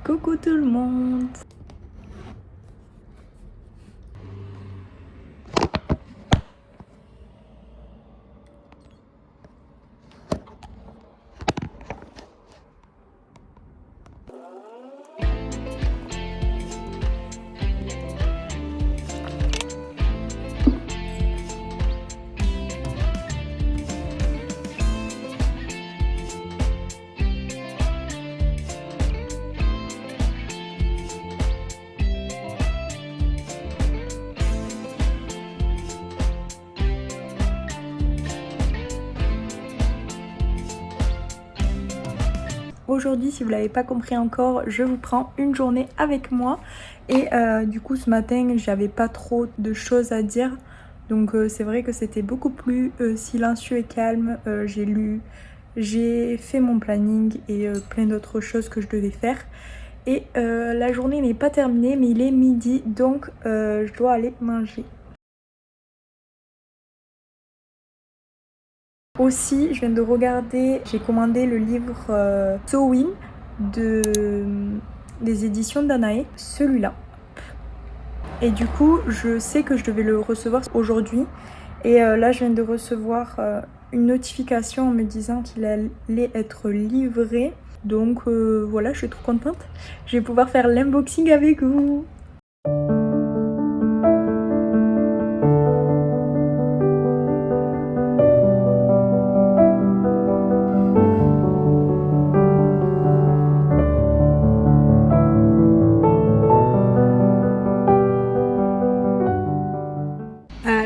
Coucou tout le monde! Aujourd'hui, si vous ne l'avez pas compris encore, je vous prends une journée avec moi. Et du coup, ce matin, j'avais pas trop de choses à dire. Donc c'est vrai que c'était beaucoup plus silencieux et calme. J'ai lu, j'ai fait mon planning et plein d'autres choses que je devais faire. Et la journée n'est pas terminée, mais il est midi, donc je dois aller manger. Aussi, je viens de regarder, j'ai commandé le livre Sewing des éditions Danae, celui-là. Et du coup, je sais que je devais le recevoir aujourd'hui. Et là, je viens de recevoir une notification en me disant qu'il allait être livré. Donc voilà, je suis trop contente. Je vais pouvoir faire l'unboxing avec vous.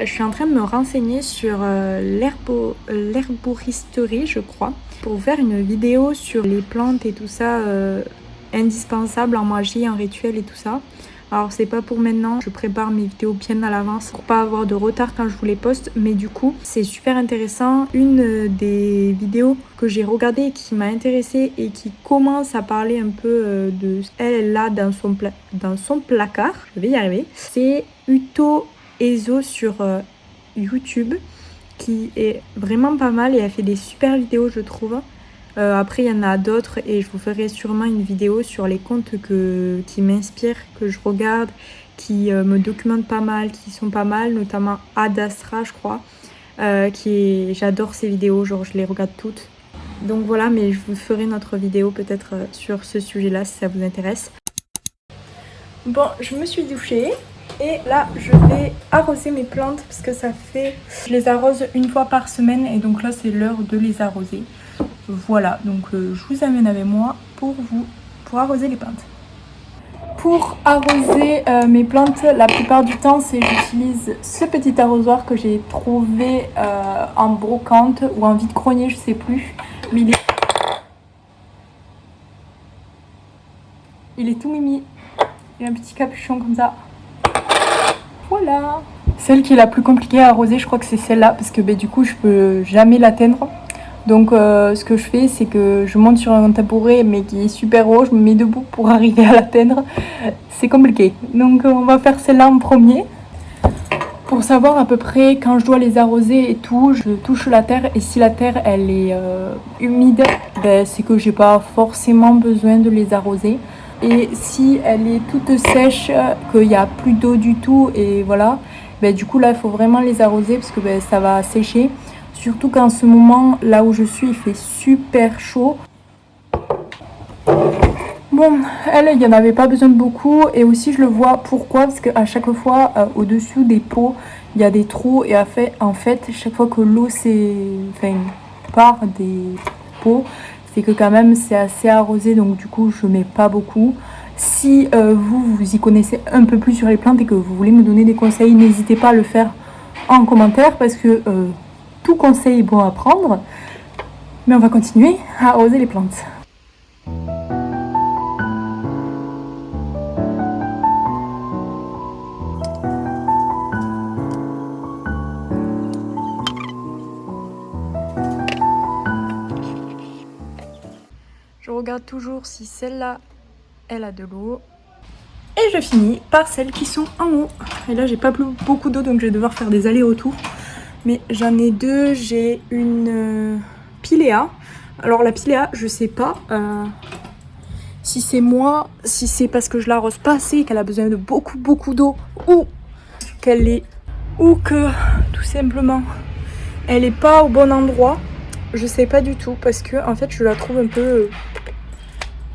Je suis en train de me renseigner sur l'herboristerie, je crois, pour faire une vidéo sur les plantes et tout ça indispensables en magie, en rituel et tout ça. Alors c'est pas pour maintenant, je prépare mes vidéos bien à l'avance pour pas avoir de retard quand je vous les poste, mais du coup c'est super intéressant. Une des vidéos que j'ai regardée et qui m'a intéressée et qui commence à parler un peu de elle là dans son placard, je vais y arriver, c'est Uto Ezo sur YouTube qui est vraiment pas mal et elle fait des super vidéos je trouve. Après il y en a d'autres et je vous ferai sûrement une vidéo sur les comptes qui m'inspirent, que je regarde, qui me documentent pas mal, qui sont pas mal, notamment Ad Astra je crois, j'adore ces vidéos, genre je les regarde toutes. Donc voilà, mais je vous ferai notre vidéo peut-être sur ce sujet-là si ça vous intéresse. Bon, je me suis douchée. Et là, je vais arroser mes plantes parce que ça fait... Je les arrose une fois par semaine et donc là, c'est l'heure de les arroser. Voilà, donc je vous amène avec moi pour arroser les plantes. Pour arroser mes plantes, la plupart du temps, j'utilise ce petit arrosoir que j'ai trouvé en brocante ou en vide-grenier, je sais plus. Mais il est tout mimi. Il a un petit capuchon comme ça. Voilà. Celle qui est la plus compliquée à arroser, je crois que c'est celle-là parce que du coup je peux jamais l'atteindre. Donc ce que je fais, c'est que je monte sur un tabouret mais qui est super haut, je me mets debout pour arriver à l'atteindre. C'est compliqué. Donc on va faire celle-là en premier. Pour savoir à peu près quand je dois les arroser et tout, je touche la terre et si la terre elle est humide, c'est que j'ai pas forcément besoin de les arroser. Et si elle est toute sèche, qu'il n'y a plus d'eau du tout et voilà, du coup là il faut vraiment les arroser parce que ça va sécher. Surtout qu'en ce moment, là où je suis, il fait super chaud. Bon, elle, il n'y en avait pas besoin de beaucoup. Et aussi, je le vois, pourquoi? Parce qu'à chaque fois, au-dessus des pots, il y a des trous. Et en fait, chaque fois que l'eau part des pots, c'est que quand même, c'est assez arrosé. Donc du coup, je mets pas beaucoup. Si vous y connaissez un peu plus sur les plantes et que vous voulez me donner des conseils, n'hésitez pas à le faire en commentaire. Parce que tout conseil est bon à prendre. Mais on va continuer à arroser les plantes. Je regarde toujours si celle-là, elle a de l'eau. Et je finis par celles qui sont en haut. Et là j'ai pas beaucoup d'eau donc je vais devoir faire des allers-retours. Mais j'en ai deux, j'ai une Pilea. Alors la Pilea, je sais pas si c'est moi, si c'est parce que je l'arrose pas assez, qu'elle a besoin de beaucoup d'eau, ou qu'elle est, ou que tout simplement elle est pas au bon endroit. Je sais pas du tout parce que en fait je la trouve un peu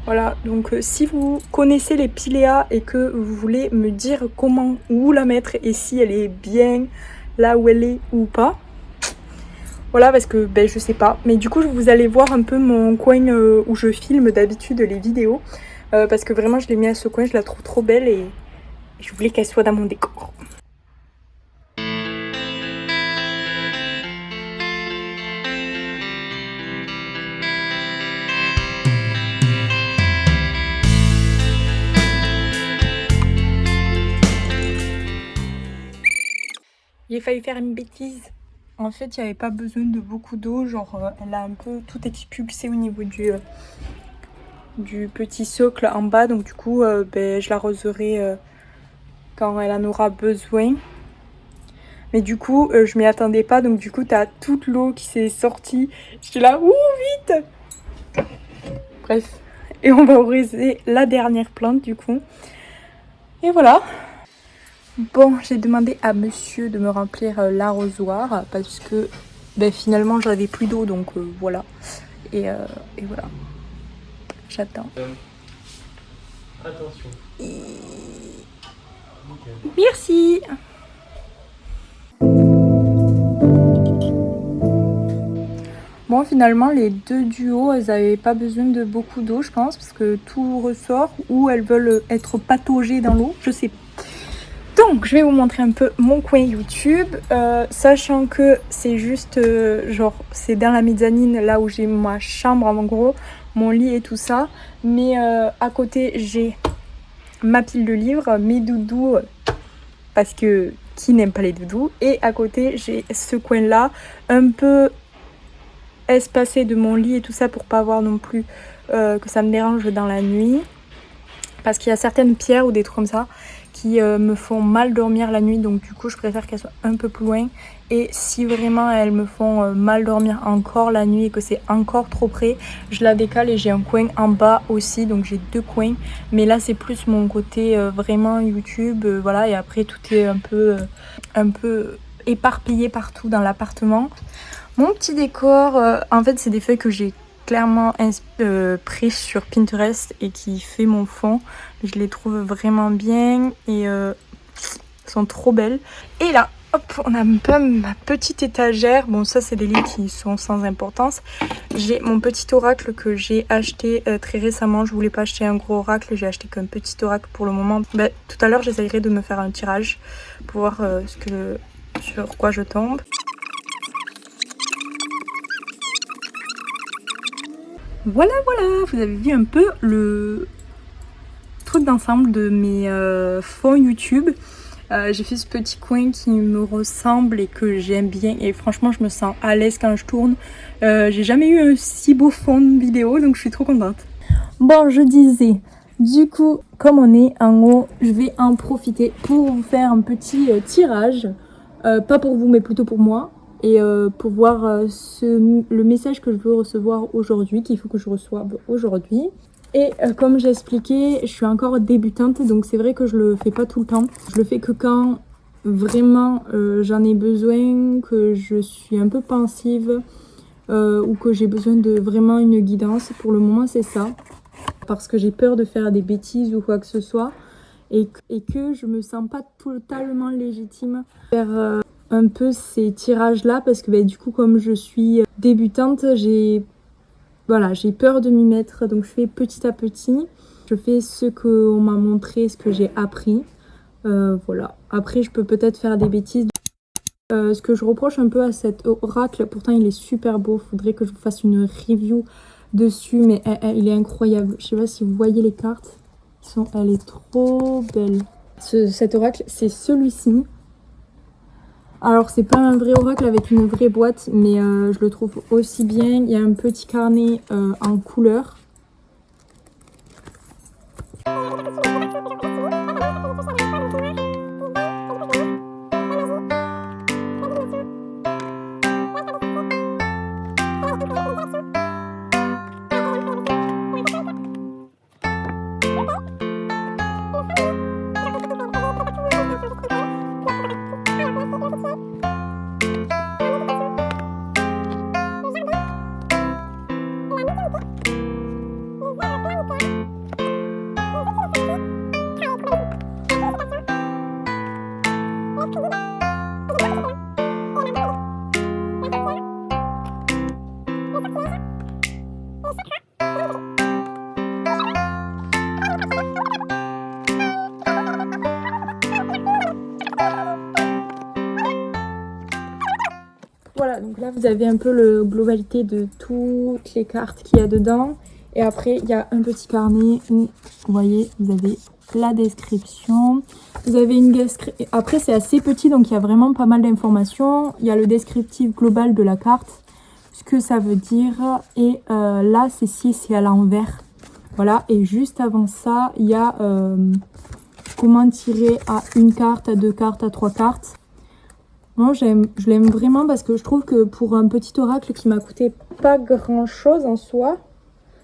voilà, donc si vous connaissez les Pilea et que vous voulez me dire comment, où la mettre et si elle est bien là où elle est ou pas. Voilà, parce que ben, je sais pas. Mais du coup, vous allez voir un peu mon coin où je filme d'habitude les vidéos. Parce que vraiment, je l'ai mis à ce coin, je la trouve trop belle et je voulais qu'elle soit dans mon décor. J'ai failli faire une bêtise. En fait, il n'y avait pas besoin de beaucoup d'eau. Genre, elle a un peu tout expulsé au niveau du petit socle en bas. Donc, du coup, ben, je l'arroserai quand elle en aura besoin. Mais du coup, je m'y attendais pas. Donc, du coup, t'as toute l'eau qui s'est sortie. J'étais là, ouh, vite! Bref. Et on va arroser la dernière plante, du coup. Et voilà. Bon, j'ai demandé à monsieur de me remplir l'arrosoir parce que ben, finalement j'avais plus d'eau donc voilà. Et voilà. J'attends. Attention. Merci. Bon, finalement les deux du haut, elles n'avaient pas besoin de beaucoup d'eau je pense parce que tout ressort ou elles veulent être pataugées dans l'eau, je sais pas. Donc je vais vous montrer un peu mon coin YouTube, sachant que c'est juste genre c'est dans la mezzanine là où j'ai ma chambre en gros, mon lit et tout ça, mais à côté j'ai ma pile de livres, mes doudous, parce que qui n'aime pas les doudous, et à côté j'ai ce coin là un peu espacé de mon lit et tout ça pour pas avoir non plus que ça me dérange dans la nuit, parce qu'il y a certaines pierres ou des trucs comme ça qui me font mal dormir la nuit, donc du coup je préfère qu'elles soient un peu plus loin. Et si vraiment elles me font mal dormir encore la nuit et que c'est encore trop près, je la décale et j'ai un coin en bas aussi, donc j'ai deux coins. Mais là c'est plus mon côté vraiment YouTube, voilà, et après tout est un peu éparpillé partout dans l'appartement. Mon petit décor, en fait c'est des feuilles que j'ai clairement pris sur Pinterest et qui fait mon fond. Je les trouve vraiment bien et sont trop belles. Et là, hop, on a un peu ma petite étagère. Bon, ça c'est des livres qui sont sans importance. J'ai mon petit oracle que j'ai acheté très récemment. Je voulais pas acheter un gros oracle, j'ai acheté qu'un petit oracle pour le moment. Ben, tout à l'heure j'essayerai de me faire un tirage pour voir sur quoi je tombe. Voilà, vous avez vu un peu le truc d'ensemble de mes fonds YouTube. J'ai fait ce petit coin qui me ressemble et que j'aime bien et franchement je me sens à l'aise quand je tourne. J'ai jamais eu un si beau fond de vidéo donc je suis trop contente. Bon, je disais, du coup comme on est en haut, je vais en profiter pour vous faire un petit tirage. Pas pour vous mais plutôt pour moi. Et pour voir le message que je veux recevoir aujourd'hui, qu'il faut que je reçoive aujourd'hui. Et comme j'ai expliqué, je suis encore débutante, donc c'est vrai que je le fais pas tout le temps. Je le fais que quand vraiment j'en ai besoin, que je suis un peu pensive ou que j'ai besoin de vraiment une guidance. Pour le moment c'est ça, parce que j'ai peur de faire des bêtises ou quoi que ce soit. Et que je me sens pas totalement légitime de faire un peu ces tirages là parce que du coup comme je suis débutante j'ai peur de m'y mettre, donc je fais petit à petit, je fais ce qu'on m'a montré, ce que j'ai appris, voilà. Après je peux peut-être faire des bêtises. Ce que je reproche un peu à cet oracle, pourtant il est super beau, faudrait que je vous fasse une review dessus, mais il est incroyable. Je sais pas si vous voyez les cartes, elle est trop belle. Cet oracle c'est celui-ci. Alors c'est pas un vrai oracle avec une vraie boîte, mais je le trouve aussi bien. Il y a un petit carnet en couleur. Là, vous avez un peu le globalité de toutes les cartes qu'il y a dedans. Et après, il y a un petit carnet où, vous voyez, vous avez la description. Vous avez une description. Après, c'est assez petit, donc il y a vraiment pas mal d'informations. Il y a le descriptif global de la carte, ce que ça veut dire. Et là, c'est à l'envers. Voilà. Et juste avant ça, il y a comment tirer à une carte, à deux cartes, à trois cartes. Moi, je l'aime vraiment parce que je trouve que pour un petit oracle qui m'a coûté pas grand chose en soi,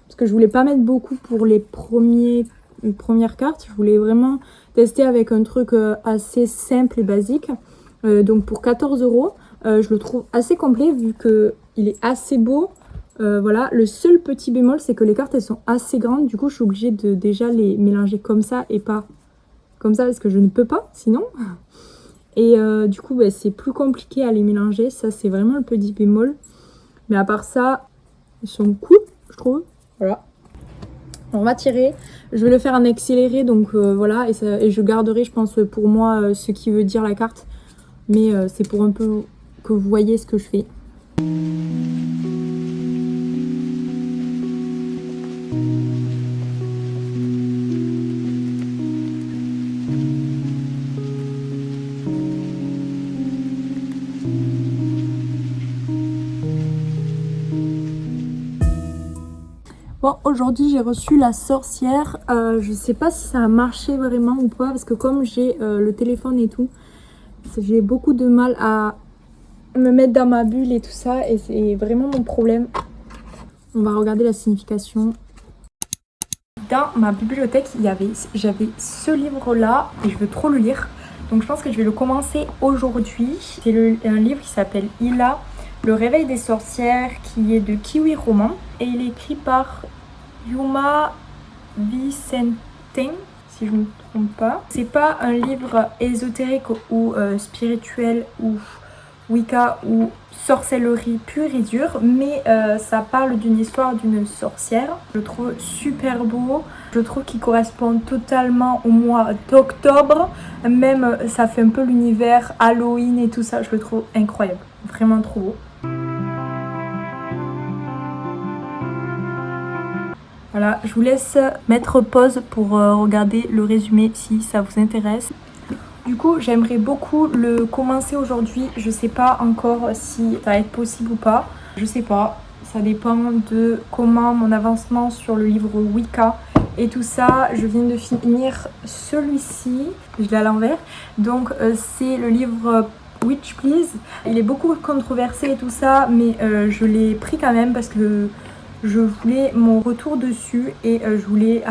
parce que je voulais pas mettre beaucoup pour les premières cartes, je voulais vraiment tester avec un truc assez simple et basique. Donc pour 14 €, je le trouve assez complet vu qu'il est assez beau. Voilà, le seul petit bémol, c'est que les cartes elles sont assez grandes, du coup je suis obligée de déjà les mélanger comme ça et pas comme ça parce que je ne peux pas sinon. Et du coup, bah, c'est plus compliqué à les mélanger. Ça, c'est vraiment le petit bémol. Mais à part ça, ils sont cool, je trouve. Voilà. On va tirer. Je vais le faire en accéléré. Donc voilà. Et je garderai, je pense, pour moi, ce qui veut dire la carte. Mais c'est pour un peu que vous voyez ce que je fais. Bon, aujourd'hui j'ai reçu la sorcière. Je sais pas si ça a marché vraiment ou pas parce que comme j'ai le téléphone et tout, j'ai beaucoup de mal à me mettre dans ma bulle et tout ça et c'est vraiment mon problème. On va regarder la signification. Dans ma bibliothèque, j'avais ce livre-là et je veux trop le lire. Donc je pense que je vais le commencer aujourd'hui. C'est un livre qui s'appelle Ila, le réveil des sorcières, qui est de Kiwi Roman. Et il est écrit par Yuma Vicenten, si je ne me trompe pas. C'est pas un livre ésotérique ou spirituel ou Wicca ou sorcellerie pure et dure, mais ça parle d'une histoire d'une sorcière. Je le trouve super beau, je trouve qu'il correspond totalement au mois d'octobre, même ça fait un peu l'univers Halloween et tout ça, je le trouve incroyable, vraiment trop beau. Voilà, je vous laisse mettre pause pour regarder le résumé si ça vous intéresse. Du coup, j'aimerais beaucoup le commencer aujourd'hui. Je sais pas encore si ça va être possible ou pas. Je sais pas. Ça dépend de comment mon avancement sur le livre Wicca et tout ça. Je viens de finir celui-ci. Je l'ai à l'envers. Donc, c'est le livre Witch Please. Il est beaucoup controversé et tout ça, mais je l'ai pris quand même parce que je voulais mon retour dessus et je voulais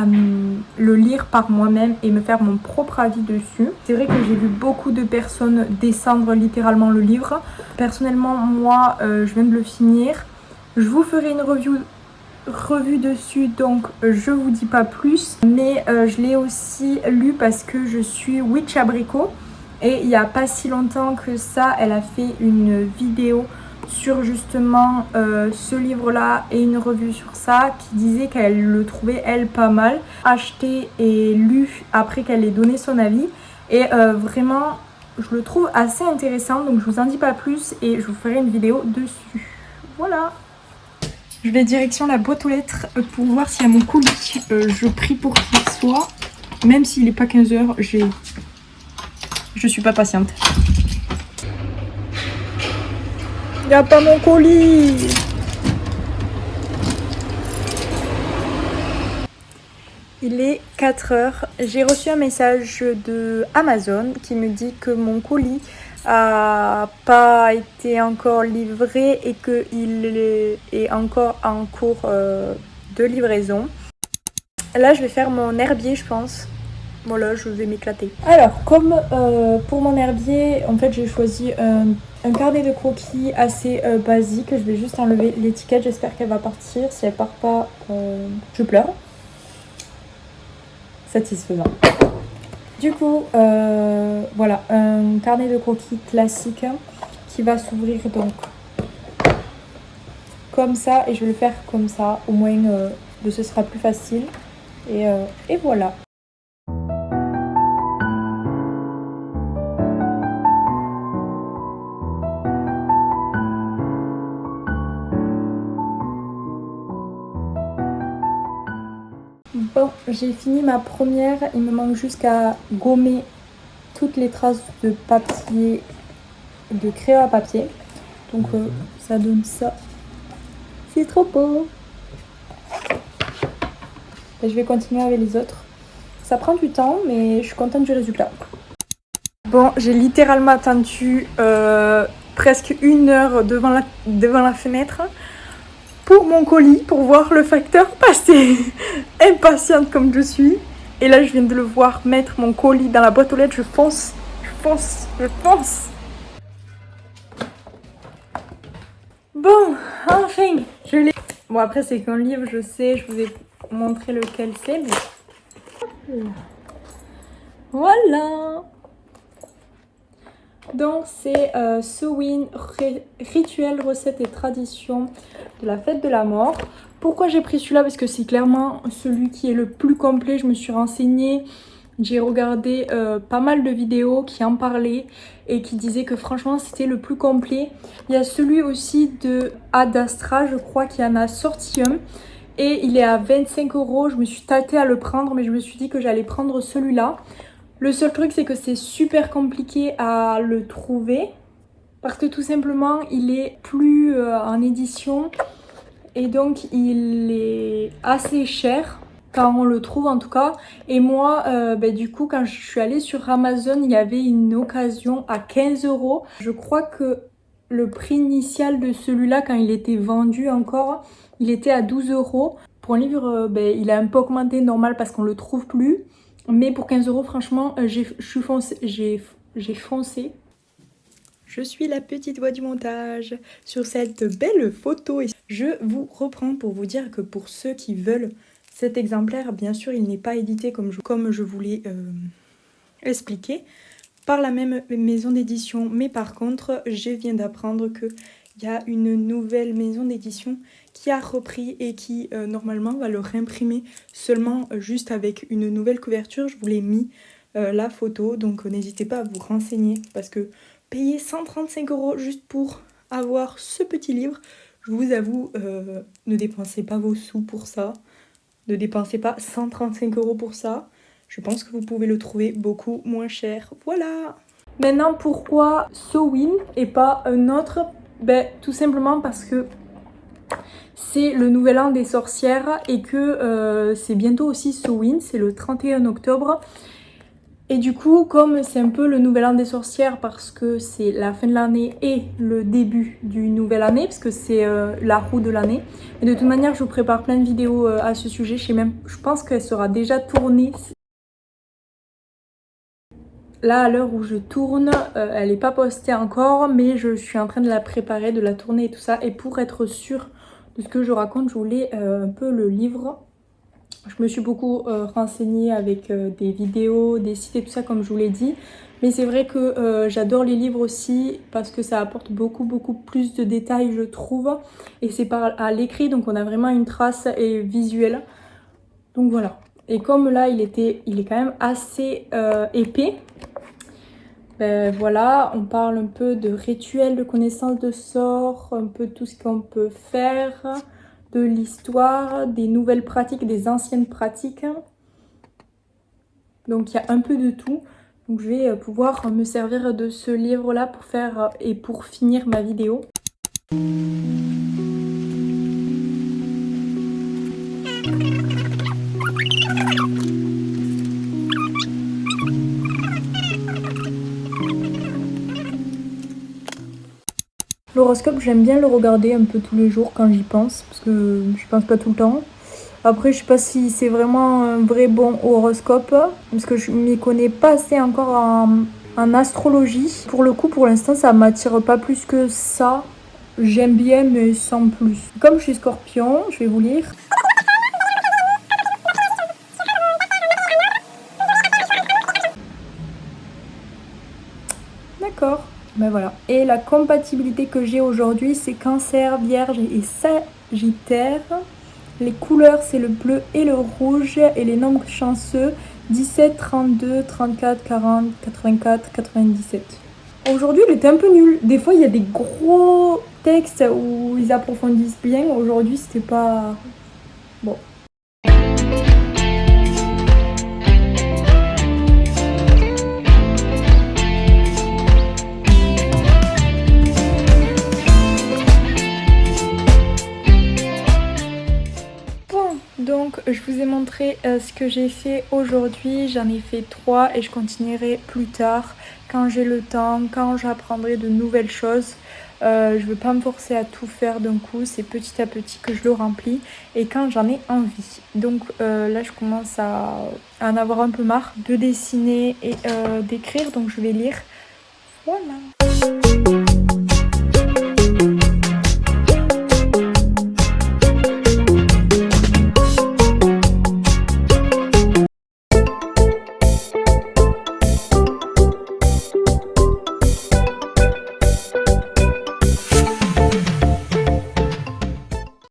le lire par moi-même et me faire mon propre avis dessus. C'est vrai que j'ai vu beaucoup de personnes descendre littéralement le livre. Personnellement, moi, je viens de le finir. Je vous ferai une revue dessus, donc je vous dis pas plus. Mais je l'ai aussi lu parce que je suis Witch Abricot. Et il n'y a pas si longtemps que ça, elle a fait une vidéo sur justement ce livre-là et une revue sur ça qui disait qu'elle le trouvait, elle, pas mal. Acheté et lu après qu'elle ait donné son avis. Et vraiment, je le trouve assez intéressant. Donc je vous en dis pas plus et je vous ferai une vidéo dessus. Voilà. Je vais direction la boîte aux lettres pour voir s'il y a mon colis. Je prie pour qu'il soit. Même s'il n'est pas 15 h, je suis pas patiente. Il n'y a pas mon colis. Il est 4 h. J'ai reçu un message de Amazon qui me dit que mon colis a pas été encore livré et qu'il est encore en cours de livraison. Là, je vais faire mon herbier, je pense. Voilà, je vais m'éclater. Alors, comme pour mon herbier, en fait, j'ai choisi un carnet de croquis assez basique. Je vais juste enlever l'étiquette. J'espère qu'elle va partir. Si elle part pas, je pleure. Satisfaisant. Du coup, voilà, un carnet de croquis classique qui va s'ouvrir donc comme ça. Et je vais le faire comme ça. Au moins, ce sera plus facile. Et voilà. Bon, j'ai fini ma première. Il me manque juste qu'à gommer toutes les traces de papier, de crayon à papier. Donc ça donne ça. C'est trop beau. Et je vais continuer avec les autres. Ça prend du temps, mais je suis contente du résultat. Bon, j'ai littéralement attendu presque 1 heure devant la fenêtre pour mon colis, pour voir le facteur passer. Impatiente comme je suis. Et là, je viens de le voir mettre mon colis dans la boîte aux lettres. Je fonce. Bon, enfin, je l'ai. Bon, après, c'est qu'un livre, je sais, je vous ai montré lequel c'est. Mais... voilà. Donc, c'est Samhain, rituels, recettes et traditions de la fête de la mort. Pourquoi j'ai pris celui-là? Parce que c'est clairement celui qui est le plus complet. Je me suis renseignée. J'ai regardé pas mal de vidéos qui en parlaient et qui disaient que franchement c'était le plus complet. Il y a celui aussi de Ad Astra, je crois, qui en a sorti un. Et il est à 25 €. Je me suis tâtée à le prendre, mais je me suis dit que j'allais prendre celui-là. Le seul truc, c'est que c'est super compliqué à le trouver. Parce que tout simplement, il est plus en édition. Et donc, il est assez cher. Quand on le trouve en tout cas. Et moi, du coup, quand je suis allée sur Amazon, il y avait une occasion à 15 €. Je crois que le prix initial de celui-là, quand il était vendu encore, il était à 12 €. Pour un livre, il a un peu augmenté normal parce qu'on le trouve plus. Mais pour 15 €, franchement, j'ai foncé. Je suis la petite voix du montage sur cette belle photo. Et je vous reprends pour vous dire que pour ceux qui veulent cet exemplaire, bien sûr, il n'est pas édité comme je vous l'ai expliqué par la même maison d'édition. Mais par contre, je viens d'apprendre qu'il y a une nouvelle maison d'édition qui a repris et qui normalement va le réimprimer seulement juste avec une nouvelle couverture. Je vous l'ai mis la photo, donc n'hésitez pas à vous renseigner parce que payer 135 € juste pour avoir ce petit livre, je vous avoue, ne dépensez pas vos sous pour ça. Ne dépensez pas 135 € pour ça. Je pense que vous pouvez le trouver beaucoup moins cher. Voilà. Maintenant, pourquoi Samhain et pas un autre? Tout simplement parce que c'est le nouvel an des sorcières et que c'est bientôt aussi Samhain, c'est le 31 octobre. Et du coup, comme c'est un peu le nouvel an des sorcières parce que c'est la fin de l'année et le début du nouvel année, parce que c'est la roue de l'année. Et de toute manière, je vous prépare plein de vidéos à ce sujet. Je pense qu'elle sera déjà tournée. Là, à l'heure où je tourne, elle n'est pas postée encore, mais je suis en train de la préparer, de la tourner et tout ça. Et pour être sûre de ce que je raconte, je voulais un peu le livre. Je me suis beaucoup renseignée avec des vidéos, des sites et tout ça comme je vous l'ai dit. Mais c'est vrai que j'adore les livres aussi parce que ça apporte beaucoup plus de détails je trouve. Et c'est à l'écrit donc on a vraiment une trace et visuelle. Donc voilà. Et comme là il est quand même assez épais. Voilà, on parle un peu de rituels, de connaissance de sorts, un peu tout ce qu'on peut faire, de l'histoire, des nouvelles pratiques, des anciennes pratiques. Donc il y a un peu de tout. Donc je vais pouvoir me servir de ce livre-là pour faire et pour finir ma vidéo. L'horoscope, j'aime bien le regarder un peu tous les jours quand j'y pense, parce que je pense pas tout le temps. Après, je sais pas si c'est vraiment un vrai bon horoscope, parce que je m'y connais pas assez encore en astrologie. Pour le coup, pour l'instant, ça m'attire pas plus que ça. J'aime bien, mais sans plus. Comme je suis Scorpion, je vais vous lire. D'accord. Voilà. Et la compatibilité que j'ai aujourd'hui, c'est Cancer, Vierge et Sagittaire. Les couleurs, c'est le bleu et le rouge. Et les nombres chanceux, 17, 32, 34, 40, 84, 97. Aujourd'hui, il était un peu nul. Des fois, il y a des gros textes où ils approfondissent bien. Aujourd'hui, c'était pas... bon. ai montré ce que j'ai fait aujourd'hui. J'en ai fait 3 et je continuerai plus tard quand j'ai le temps, quand j'apprendrai de nouvelles choses. Je ne veux pas me forcer à tout faire d'un coup, c'est petit à petit que je le remplis et quand j'en ai envie. Donc là je commence à en avoir un peu marre de dessiner et d'écrire, donc je vais lire. Voilà.